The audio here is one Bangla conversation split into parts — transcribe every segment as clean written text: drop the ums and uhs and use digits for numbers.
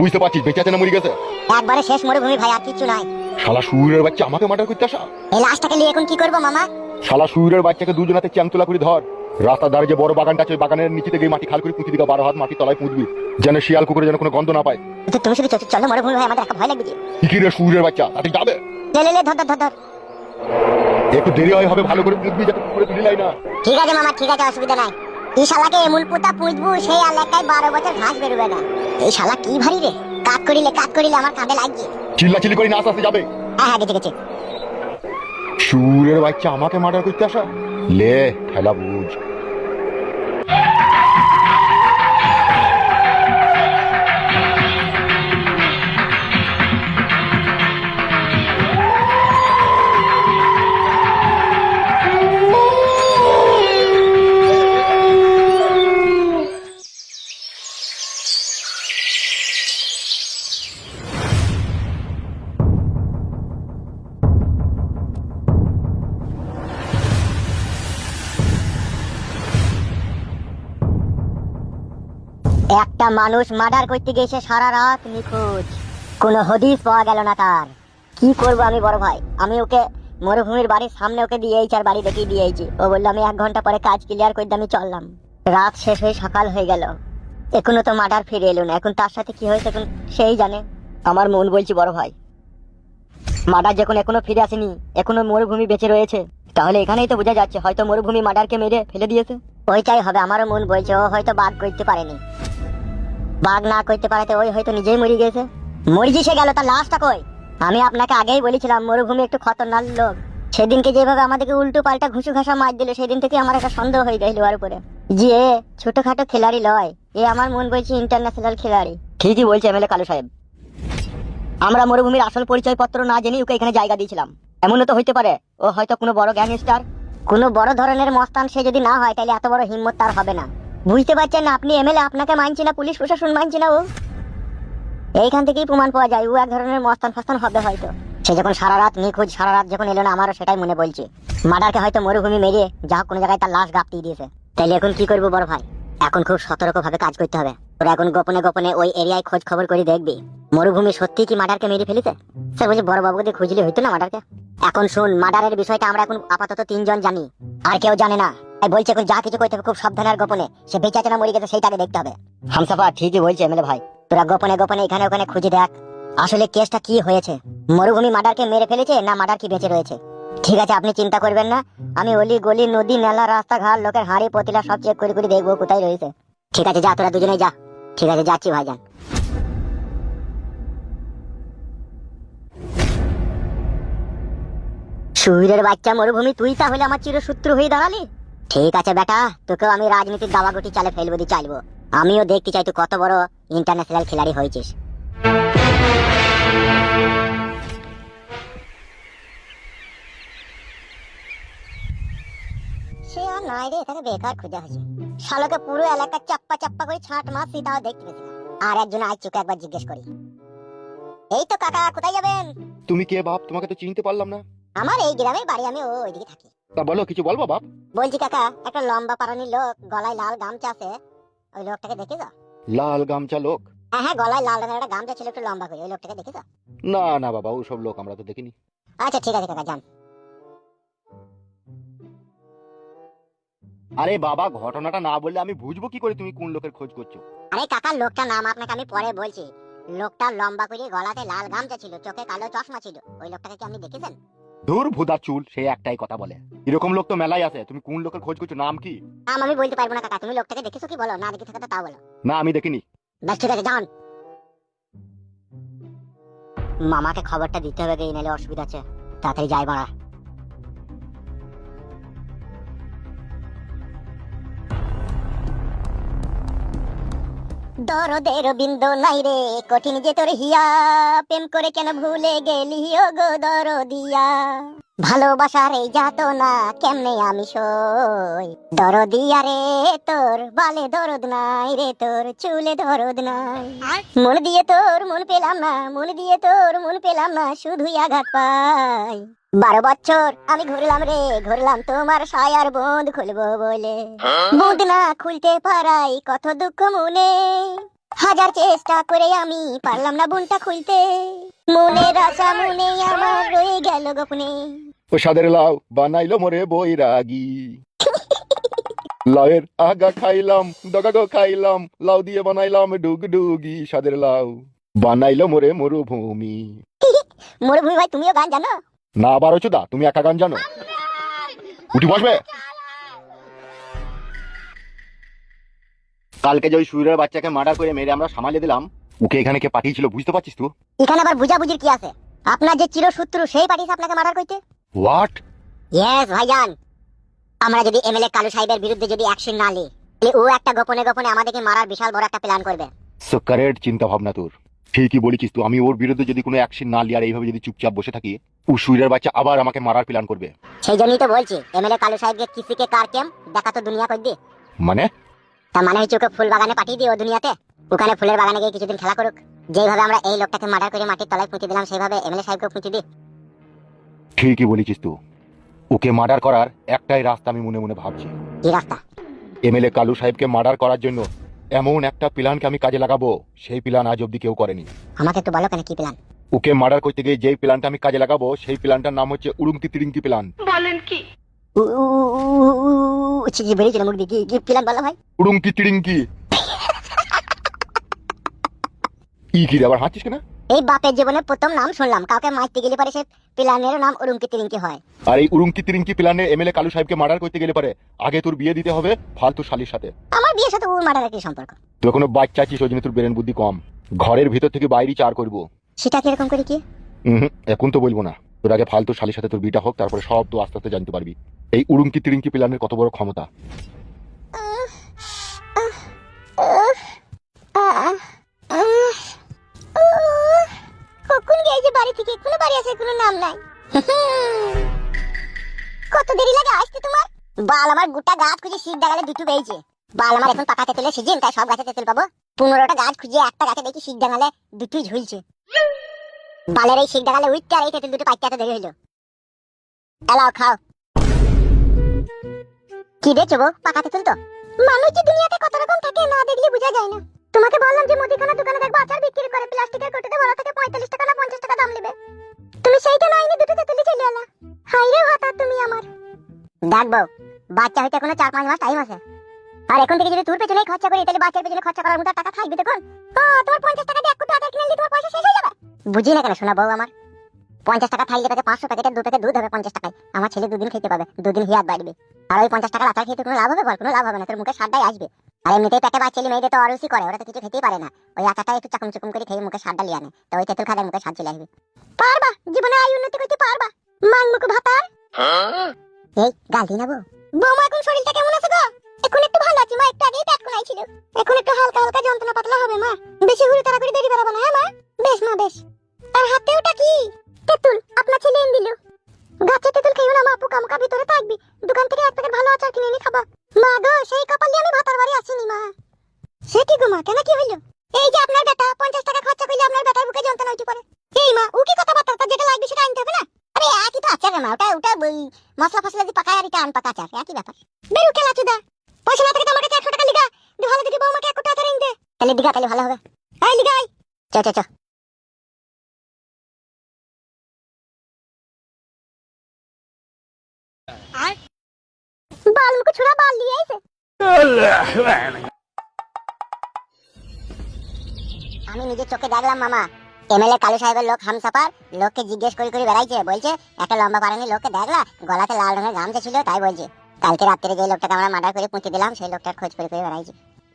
বুঝতে পারছিস বেঁচে আছে না মরে গেছে? একবারে শেষ মরুভূমি ভাই, আর কিছু নাই। শালা শুয়োরের বাচ্চা আমাকে মার্ডার করতে আসা। এই লাশটাকে নিয়ে এখন কি করবো মামা? শালা শুয়োরের বাচ্চাকে দুজনাতে চ্যাংতলা করে ধর, রাস্তার ধারে যে বড় বাগানটা আছে ওই বাগানের নিচে থেকে মাটি খাল করে পুঁতি দিকে 12 হাত মাটি তলায় পুঁতবি, যেন শিয়াল কুকুরে যেন কোনো গন্ধ না পায়। তো তুমি শুধু চলো মরুভূমি ভাই, আমাদের একটা ভয় লাগবে যে। কি রে শুয়োরের বাচ্চা, তাতে যাবে? লে ধর ধর ধর ধর। একটু দেরি হয় হবে, ভালো করে পুঁতবি যাতে কুকুরে তুলি লাই না। ঠিক আছে মামা, ঠিক আছে, অসুবিধা নাই। এই শালাকে এমন পুঁতা পুঁতবো সেই এলাকায় 12 বছর ঘাস বেরোবে না। এই শালা কি ভারী রে, কাট করিলে আমার কাঁধে লাগছে। চিল্লাচিল্লি করে না আস্তে আস্তে যাবে। হ্যাঁ গেছে গেছে। শুয়োরের বাচ্চা আমাকে মার্ডার করতে আসা, লে খেলা বুঝ। একটা মানুষ মার্ডার করতে গেছে সারা রাত নিখোঁজ, কোনো হদিস পাওয়া গেল না তার। কি করবো আমি বড় ভাই, আমি ওকে মরুভূমির বাড়ির সামনে ওকে দিয়েছি আর বাড়ি দেখিয়ে দিয়েছি। ও বললো আমি 1 ঘন্টা পরে কাজ ক্লিয়ার করে আমি চললাম। রাত শেষ হয়ে সকাল হয়ে গেল, এখনো তো মার্ডার ফিরে এলো না। এখন তার সাথে কি হয়েছে এখন সেই জানে। আমার মন বলছি বড় ভাই, মার্ডার যখন এখনো ফিরে আসেনি, এখনো মরুভূমি বেঁচে রয়েছে, তাহলে এখানেই তো বোঝা যাচ্ছে হয়তো মরুভূমি মার্ডারকে মেরে ফেলে দিয়েছে। ওইটাই হবে, আমারও মন বলছে ও হয়তো বাঘ করতে পারেনি। বাঘ না করতে পারাতে ওই হয়তো নিজেই মরে গেছে। মরিজি সে গেল, তার লাশটা কই? আমি আপনাকে আগেই বলেছিলাম মরুভূমি একটু খতরনাক লোক। সেদিনকে যেভাবে আমাদেরকে উল্টো পাল্টা ঘুষু ঘাসা মার দিল, সেদিন থেকে আমার একটা সন্দেহ হয়ে গেল ওর উপরে যে ছোটখাটো খেলাড়ি লয়, এ আমার মন বলছে ইন্টারন্যাশনাল খেলাড়ি। ঠিকই বলছে এমএলএ কালু সাহেব, আমরা মরুভূমির আসল পরিচয় পত্র না জেনে ওকে এখানে জায়গা দিয়েছিলাম। এমনও তো হইতে পারে ও হয়তো কোনো বড় গ্যাংস্টার, কোনো বড় ধরনের মস্তান। সে যদি না হয় তাহলে এত বড় হিম্মত তার হবে না। বুঝতে পারছেন না আপনি, এমএলএ আপনাকে মানছে না, পুলিশ প্রশাসন মানছে না। ও এইখান থেকেই প্রমাণ পাওয়া যায় ও এক ধরনের মস্তান ফাস্তান হবে হয়তো। সে যখন সারা রাত নিখোঁজ, সারা রাত যখন এলো না, আমারও সেটাই মনে বলছে মার্ডারকে হয়তো মরুভূমি মেরে যা কোনো জায়গায় তার লাশ গাপটিয়ে দিয়েছে। তাইলে এখন কি করবো বড় ভাই? এখন খুব সতর্ক ভাবে কাজ করতে হবে। তোরা এখন গোপনে গোপনে ওই এরিয়ায় খোঁজ খবর করে দেখবি মরুভূমি সত্যি কি মার্ডারকে মেরে ফেলেছে। সে বলছে বড় বাবুকে দিয়ে খুঁজলে হইতো না মার্ডারকে। এখন শুন, মার্ডারের বিষয়টা আমরা এখন আপাতত 3 জন জানি, আর কেউ জানে না। তাই বলছে এখন যা কিছু করতে হবে খুব সাবধানে আর গোপনে। সে বেঁচে আছে না মরে গেছে সেইটাকে দেখতে হবে। হামসাফা ঠিকই বলছে এমএলএ ভাই, তোরা গোপনে গোপনে এখানে ওখানে খুঁজে দেখ আসলে কেসটা কি হয়েছে। মরুভূমি মার্ডারকে মেরে ফেলেছে না মার্ডার কি বেঁচে রয়েছে। ঠিক আছে, আপনি চিন্তা করবেন না, আমি অলি গলি নদী মেলা রাস্তাঘাট লোকের হাঁড়ি পতিলা সব চেক করে করে দেখবো কোথায় রয়েছে। ঠিক আছে যা, তোরা দুজনেই যা। ঠিক আছে যাচ্ছি ভাইজান। শুয়োরের বাচ্চা মরুভূমি, তুই তাহলে আমার চিরশত্রু হয়ে দাঁড়ালি। ঠিক আছে বেটা, তোকেও আমি রাজনীতির দাবাগুটি চালে ফেলবো দিয়ে চাইবো। আমিও দেখতে চাই তুই কত বড় ইন্টারন্যাশনাল খেলাড়ি হয়েছিস। সে আর নাই রে, এখানে বেকার খুঁজে হয়েছে। শালোকে পুরো এলাকা চাপ্পা চাপ্পা করে ছাঁট মারছি, তাও দেখতে পেয়েছি না। আর একজন আজ চোখে একবার জিজ্ঞেস করি, এই তো কাকা, কোথায় যাবেন? তুমি কে বাপ? তোমাকে তো চিনতে পারলাম না। আমার এই গ্রামের বাড়ি, আমি ওইদিকে থাকি। তা বলো, কিছু বলবো বাপ? বলছি কাকা, একটা লম্বা পারানি লোক গলায় লাল গামছা আছে, ওই লোকটাকে দেখেছো? লাল গামছা লোক? হ্যাঁ হ্যাঁ, গলায় লাল রঙের একটা গামছা ছিল একটু লম্বা করে, ওই লোকটাকে দেখেছো? না না বাবা, ওসব লোক আমরা তো দেখিনি। আচ্ছা ঠিক আছে কাকা, যান। আরে বাবা, ঘটনাটা না বললে আমি বুঝবো কি করে তুমি কোন লোকের খোঁজ করছো? আরে কাকা, লোকটার নাম আপনাকে আমি পরে বলছি। লোকটা লম্বা করে, গলাতে লাল গামছা ছিল, চোখে কালো চশমা ছিল। ওই লোকটাকে কি আপনি দেখেছেন? দূর ভুদার চুল, সে একটাই কথা বলে। এরকম লোক তো মেলাই আছে, তুমি কোন লোকের খোঁজ করছো? নাম কি? নাম আমি বলতে পারবো না কাকা, তুমি লোকটাকে দেখেছো কি বলো, না দেখে থাকো তো তাও বলো। না আমি দেখিনি। বেশ ঠিক আছে, যান। মামাকে খবরটা দিতে হবে, এই নাহলে অসুবিধা আছে। তাড়াতাড়ি যাই বাড়া। দরদের বিন্দু নাই রে, কঠিন যে তোর হিয়া, প্রেম করে কেন ভুলে গেলি ও গো দরদিয়া। ভালোবাসার এই যাতো না কেমনে আমি সই, দরদিয়া রে তোর বালে দরদ নাই রে, তোর চুলে দরদ নাই। মন দিয়ে তোর মন পেলাম না, মন দিয়ে তোর মন পেলাম না, শুধুই আঘাত পাই। 12 বছর আমি ঘুরলাম রে, ঘুরলাম তোমার সায়ার বন্ধ খুলবো বলে, বন্ধ না খুলতে পারাই কত দুঃখ মনে। হাজার চেষ্টা করে আমি পারলাম না বুনটা খুলতে, মনের আশা মনে আমার রয়ে গেল গোপনে। ও সাদের লাউ বানাইলো মোরে বৈরাগী, লাউয়ের আগা খাইলাম ডগা গো খাইলাম, লাউ দিয়ে বানাইলাম ডুগডুগি, সাদের লাউ বানাইলো মোরে মরুভূমি। মরুভূমি ভাই তুমিও গান জানো? না আবার হচ্ছে দা, তুমি একা গান জানো? উঠি বসবে। কালকে যে ওই সুরের বাচ্চাকে মার্ডার করে মেরে আমরা সামালে দিলাম, ওকে এখানে কে পাঠিয়েছিল বুঝতে পারছিস তো? এখানে আবার বুঝাবুঝির কি আছে? আপনার যে চিরশত্রু সেই পাঠিয়েছে আপনাকে মার্ডার করতে। হোয়াট? ইয়েস ভাইজান, আমরা যদি এমএলএ কালু সাহেবের বিরুদ্ধে যদি অ্যাকশন না নিই, তাহলে ও একটা গোপনে গোপনে আমাদেরকে মারার বিশাল বড় একটা প্ল্যান করবে। সো কারেক্ট চিন্তা ভাবনা তোর, ঠিকই বলেছিস তুই। আমি ওর বিরুদ্ধে যদি কোনো অ্যাকশন না লি আর এইভাবে যদি চুপচাপ বসে থাকি, ও সুরের বাচ্চা আবার আমাকে মারার প্ল্যান করবে। সেই জন্যই তো বলছি এমএলএ কালু সাহেবকে কিসিকে কার কেম দেখা তো দুনিয়া কই দি। মানে? তার মানে হচ্ছে ওকে ফুল বাগানে পাঠিয়ে দিই ও দুনিয়াতে, ওখানে ফুলের বাগানে গিয়ে কিছুদিন খেলা করুক। যেভাবে আমরা এই লোকটাকে মার্ডার করে মাটির তলায় পুঁতে দিলাম, সেইভাবে এমএলএ সাহেবকে পুঁতে দিই। ঠিকই বলেছিস তুই। ওকে মার্ডার করার একটাই রাস্তা আমি মনে মনে ভাবছি। কি রাস্তা? এমএলএ কালু সাহেবকে মার্ডার করার জন্য এমন একটা প্ল্যানকে আমি কাজে লাগাবো, সেই প্ল্যান আজ অব্দি কেউ করেনি। আমাকে একটু বলো কেন কি প্ল্যান? ওকে মার্ডার করতে গিয়ে যেই প্ল্যানটা আমি কাজে লাগাবো, সেই প্ল্যানটার নাম হচ্ছে উড়ুংতি তিরিঙ্কি প্ল্যান। বলেন কি? কি বেরিয়েছিল মুখ দিয়ে, কি প্ল্যান বলো ভাই? উড়ুংকি তিরিঙ্কি। কি রে আবার হাঁচিস কেন? এই বাপের জীবনে প্রথম নাম শুনলাম, কাউকে মারতে গেলে পরে সে প্ল্যানের নাম উড়ুঙ্কি তিরিঙ্কি হয়। আর এই উড়ুংকি তিরিঙ্কি প্ল্যানে এমএলএ কালু সাহেবকে মার্ডার করতে গেলে পারে আগে তোর বিয়ে দিতে হবে ফালতু শালির সাথে। আমার বিয়ের সাথে ওর মার্ডারের কি সম্পর্ক? তুই এখনো বাচ্চা আছিস, ওই জন্য তোর ব্রেন বুদ্ধি কম। ঘরের ভিতর থেকে বাইরে চার করবো। সেটা কিরকম করে কি? এখন তো বলবো না, তোর আগে ফালতু শালির সাথে তোর বিটা হোক, তারপরে সব তো আস্তে আস্তে জানতে পারবি এই উড়ুংকি তিরিঙ্কি প্ল্যানের কত বড় ক্ষমতা। কখন গিয়েছে বাড়ি থেকে, কোনো বাড়ি আছে কোনো নাম নাই। কত দেরি লাগে আসতে তোমার? বাল আমার গোটা গাছ খুঁজে শীত ডাগালে দুটো পেয়েছে। বাল আমার এখন পাকা তেঁতুলের সিজন, তাই সব গাছে তেঁতুল পাবো। 15টা গাছ খুঁজে একটা গাছে দেখি শীত ডাঙালে দুটোই ঝুলছে। বালের এই শীত ডাঙালে উঠতে আর এই তেঁতুল দুটো পাইতে এত দেরি হইলো। এলাও খাও। কি দেখছো বউ, পাকা তেঁতুল তো? মানুষ যে দুনিয়াতে কত রকম থাকে না দেখলে বোঝা যায় না। তোমাকে বললাম যে মুদিখানা দোকানে দেখবো আচার বিক্রি করে, প্লাস্টিকের কোটোতে ভরা থেকে 45 টাকা না 50 টাকা দাম নেবে। তুমি সেইটা নাইনি, দুটো তেঁতুলি চলে এলা। হাই রে ভাতা তুমি আমার। দেখবো বাচ্চা হইতে এখনো 4-5 মাস টাইম আছে। আর এখন থেকে যদি তোর পেছনেই খরচা করি, তাহলে বাচ্চার পেছনে খরচা করার মতো টাকা থাকবে তখন? তোমার 50 টাকা দিয়ে এক কোটো আচার কিনে নিলে তোমার পয়সা শেষ হয়ে যাবে। বুঝি না কেন শোনা বউ আমার, 50 টাকা থাকলে তাকে 500 প্যাকেটের 2 প্যাকেট দুধ হবে 50 টাকায়। আমার ছেলে 2 দিন খেতে পাবে, 2 দিন হিয়াত বাড়বে। আর ওই 50 টাকার আচার খেতে কোনো লাভ হবে? বল, কোনো লাভ হবে না, তোর মুখে স্বাদটাই আসবে। আর এমনিতেই পেটে বাচ্চা ছেলে মেয়েদের তো অরুচি করে, ওরা তো কিছু খেতেই পারে না। ওই আচারটা একটু চাকুম চুকুম করে খেয়ে মুখে স্বাদটা লিয়ে আনে, তো ওই তেঁতুল খালে মুখে স্বাদ চলে আসবে। পারবা জীবনে আয় উন্নতি করতে পারবা। মান মুখ ভাতা এই গালি না বউ। বৌমা এখন শরীরটা কেমন আছে গো? এখন একটু ভালো আছি মা, একটু আগেই পেট কোলাই ছিল। এখন একটু হালকা হালকা যন্ত্রণা পাতলা হবে মা। বেশি ঘুরে তাড়া করে দেরি বেরাবো না, হ্যাঁ মা? বেশ মা বেশ। আর হাতে ওটা কি? তেঁতুল, আপনার ছেলে এনে দিল। গাছে তেঁতুল খেয়ে না মা, পোকা মোকা ভিতরে থাকবি। দোকান থেকে এক প্যাকেট ভালো আচার কিনে এনে খাবা। মা গো সেই কপাল দিয়ে আমি ভাতার বাড়ি আসিনি মা। সে কি গো মা, কেন কি হইলো? এই যে আপনার বেটা 50 টাকা খরচা করলে আপনার বেটার বুকে যন্ত্রণা হইতে পারে। এই মা ও কি কথা বার্তা, যেটা লাগবে সেটা আনতে হবে না? আরে একই তো আচার মা, ওটা মশলা ফসলা দিয়ে পাকায় আর এটা আন পাকা আচার, একই ব্যাপার। বেরু কেলা চুদা, পয়সা না থাকে তো আমার কাছে 100 টাকা লিগা দে, ভালো দেখে বৌমাকে 1 কোটা আচার এনে দে। তাহলে দিঘা, তাহলে ভালো হবে। এই লিগাই চ চ চ। বাল মুখ ছুড়া বাল দিয়ে আইছে। আমি নিজের চোখে দেখলাম মামা, এমএলএ কালু সাহেবের লোক হামসাপার লোককে জিজ্ঞেস করে করে বেড়াইছে। বলছে একটা লম্বা পারানি লোককে দেখলা, গলাতে লাল রঙের গামছা ছিল, তাই বলছে কালকে রাত্রে যে লোকটাকে আমরা মার্ডার করে পুঁতে দিলাম সেই লোকটার খোঁজ করে করে বেড়াইছে।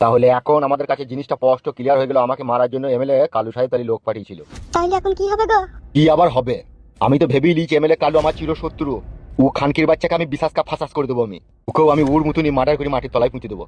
তাহলে এখন আমাদের কাছে জিনিসটা স্পষ্ট ক্লিয়ার হয়ে গেল, আমাকে মারার জন্য এমএলএ কালু সাহেব তালি লোক পাঠিয়েছিল। তাহলে এখন কি হবে গো? কি আবার হবে? আমি তো ভেবেই লিছি এমএলএ কালু আমার চিরশত্রু। ও খানকির বাচ্চাকে আমি বিশ্বাসকা ফাঁসাস করে দেবো। ওকেও আমি ওর মতনই মার্ডার করে মাটির তলায় পুঁতে দেবো,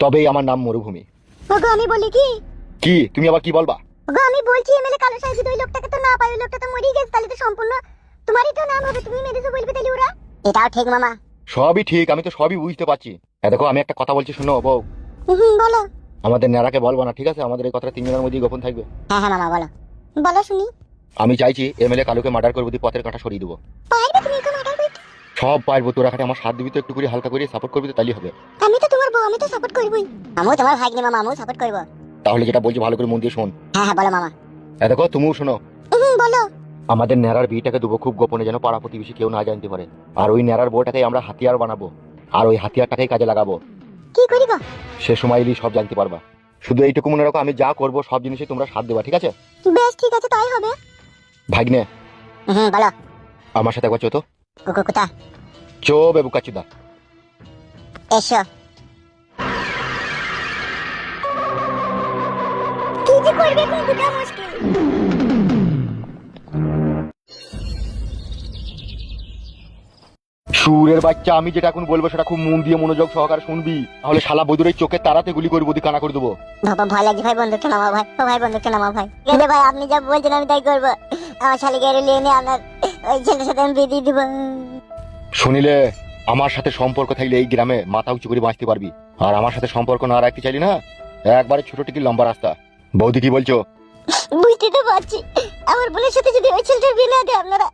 তবেই আমার নাম মরুভূমি। ওগো আমি বলি কি? কি তুমি আবার কি বলবা? ওগো আমি বলছি এমএলএ কালু সাহেব যদি ওই লোকটাকে তো না পায়, ওই লোকটা তো মরেই গেছে, তাহলে তো সম্পূর্ণ তোমারই তো নাম হবে, তুমি মেরেছো বলবে তাহলে ওরা। এটাও ঠিক মামা। সবই ঠিক, আমি তো সবই বুঝতে পারছি। দেখো আমি একটা কথা বলছি শোনো বউ। বলো। আমাদের নেড়াকে বলবো না, ঠিক আছে? আমাদের এই কথাটা 3 জনের মধ্যেই গোপন থাকবে। হ্যাঁ হ্যাঁ মামা বলো, বলো শুনি। আমি চাইছি এমএলএ কালুকে মার্ডার করবো, দিয়ে পথের কাঁটা সরিয়ে দেবো। পারবে তুমি একে মার্ডার করতে? সব পারবো, তোরা খাটে আমার সাথ দিবি তো, একটু করে হালকা করে সাপোর্ট করবি তো, তাইলে হবে। আমি তো তোমার বউ, আমি তো সাপোর্ট করবই। আমিও তোমার ভাগ্নি মামা, আমিও সাপোর্ট করব। তাহলে যেটা বলছি ভালো করে মন দিয়ে শোন। হ্যাঁ হ্যাঁ বলো মামা। দেখো তুমিও শোনো। বলো। আমাদের ন্যাড়ার বিয়েটাকে দেবো খুব গোপনে, যেন পাড়া প্রতিবেশী কেউ না জানতে পারে। আর ওই ন্যাড়ার বউটাকে আমরা হাতিয়ার বানাবো, আর ওই হাতিয়ারটাকেই কাজে লাগাবো। কি করি গো? সে সময় এলেই সব জানতে পারবা। শুধু এইটুকু মনে রাখো, আমি যা করবো সব জিনিসই তোমরা সাথ দেবা, ঠিক আছে? বেশ ঠিক আছে, তাই হবে। ভাগ্নে বলো। আমার সাথে একবার চো তো। কোথা? চো বেবু কাচুদা। এসো। কি যে করবে এখন দুটা মুশকিল। সুরের বাচ্চা, আমি যেটা এখন বলবো সেটা খুব মন দিয়ে মনোযোগ সহকারে শুনবি, তাহলে শালা বদুর এই চোখে তারাতে গুলি করবো, দি কানা করে দেবো। বাবা ভয় লাগছে ভাই, বন্দুকটা নামাও ভাই। ও ভাই বন্দুকটা নামাও ভাই। গেলে ভাই আপনি যা বলছেন আমি তাই করবো। আমার শালিকে নিয়ে নিয়ে আপনার ওই ছেলের সাথে আমি বিয়ে দিয়ে দিব। শুনিলে, আমার সাথে সম্পর্ক থাকলে এই গ্রামে মাথা উঁচু করে বাঁচতে পারবি, আর আমার সাথে সম্পর্ক না রাখতে চাইলি না, একবারে ছোট টিকি লম্বা রাস্তা। বৌদি কি বলছো? বুঝতে তো পারছি, আমার বোনের সাথে যদি ওই ছেলেটার বিয়ে না দেয় আপনারা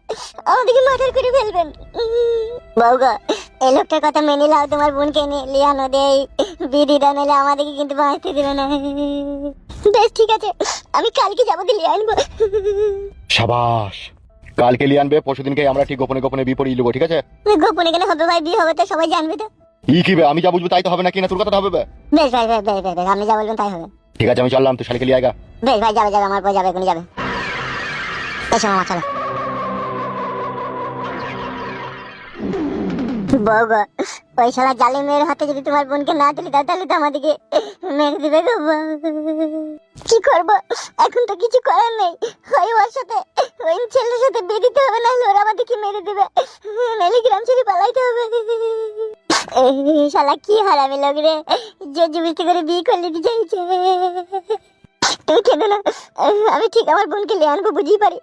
আমাদেরকে মার্ডার করে ফেলবেন। বউগো, এই লোকটার কথা মেনে নাও, তোমার বোনকে নিয়ে আনো দেই বিয়ে নিলে আমাদেরকে কিন্তু বাঁচতে দেবে না। বেশ ঠিক আছে, আমি কালকে যাবো, দিয়ে আনবো। সাবাস, কালকে লিয়ে আনবে, পরশুদিনকে আমরা ঠিক গোপনে গোপনে বিয়ে পড়িয়ে নেবো, ঠিক আছে? গোপনে কেন হবে ভাই, বিয়ে হবে তো সবাই জানবে তো। ই কি বে, আমি যা বুঝবো তাই তো হবে, নাকি না তোর কথাটা হবে বে? বেশ ভাই, বেশ বেশ বেশ, আপনি যা বলবেন তাই হবে। ঠিক আছে, আমি চললাম, তুই শালিকে লিয়ে আয়গা। বেশ ভাই, যাবে যাবে, আমার পর যাবে, এখনই যাবে। এসো মামা, চলো। বউগো, ওই শালা জালি মেয়ের হাতে যদি তোমার বোনকে না দিলি দাও, তাহলে তো আমাদেরকে মেরে দিবে গো। কি করবো এখন, তো কিছু করার নেই। ওই ওর সাথে, ওই ছেলের সাথে বিয়ে দিতে হবে, নাহলে ওরা আমাদেরকে মেরে দিবে, নাহলে গ্রাম ছেড়ে পালাইতে হবে। শালা কি হারামি লোক রে, যে জুবিস্তি করে বিয়ে করে নিতে চাইছে। তুমি কেঁদো না, আমি ঠিক আমার বোনকে লিয়ে আনবো, বুঝিয়ে পারি।